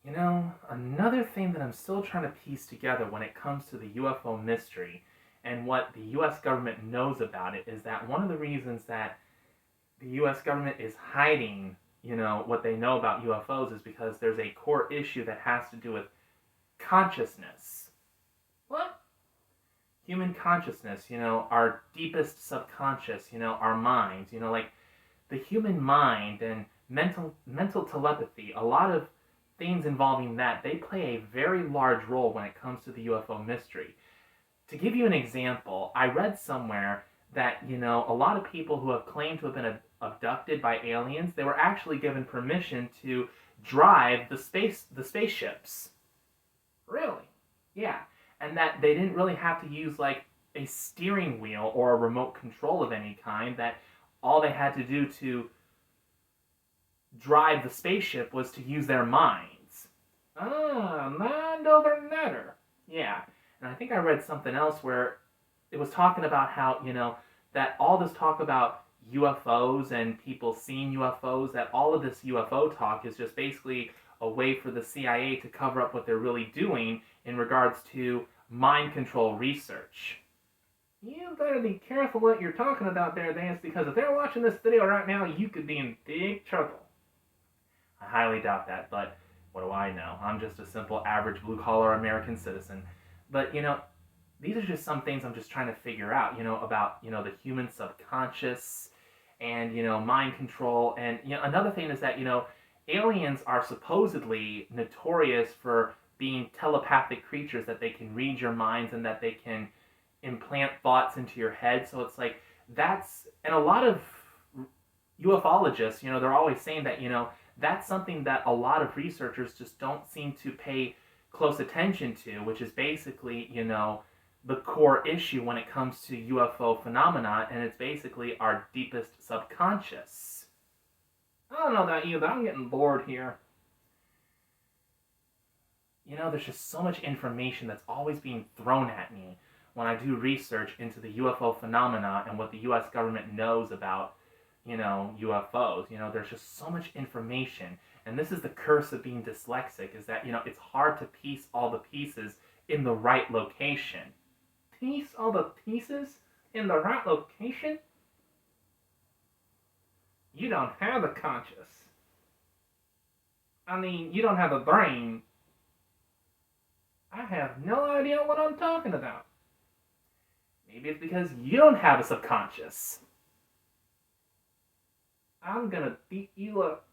Another thing that I'm still trying to piece together when it comes to the UFO mystery and what the US government knows about it is that one of the reasons that the US government is hiding, what they know about UFOs is because there's a core issue that has to do with consciousness. What? Human consciousness, our deepest subconscious, our minds, like the human mind and mental telepathy, a lot of things involving that, they play a very large role when it comes to the UFO mystery. To give you an example, I read somewhere that, a lot of people who have claimed to have been abducted by aliens, they were actually given permission to drive the spaceships. Really? Yeah. And that they didn't really have to use like a steering wheel or a remote control of any kind, that all they had to do to drive the spaceship was to use their minds. Mind over matter. Yeah. And I think I read something else where it was talking about how, that all this talk about UFOs and people seeing UFOs, that all of this UFO talk is just basically a way for the CIA to cover up what they're really doing in regards to mind control research. You better be careful what you're talking about there, Vance, because if they're watching this video right now, you could be in big trouble. I highly doubt that, but what do I know? I'm just a simple, average, blue-collar American citizen. But, these are just some things I'm just trying to figure out, about, the human subconscious and, mind control. And, another thing is that, aliens are supposedly notorious for being telepathic creatures, that they can read your minds and that they can implant thoughts into your head. So it's like, and a lot of ufologists, they're always saying that, that's something that a lot of researchers just don't seem to pay close attention to, which is basically, the core issue when it comes to UFO phenomena, and it's basically our deepest subconscious. I don't know about you, but I'm getting bored here. There's just so much information that's always being thrown at me when I do research into the UFO phenomena and what the US government knows about, UFOs. There's just so much information. And this is the curse of being dyslexic, is that, it's hard to piece all the pieces in the right location. Piece all the pieces in the right location? You don't have the conscious. I mean, you don't have the brain. I have no idea what I'm talking about. Maybe it's because you don't have a subconscious. I'm gonna beat you up.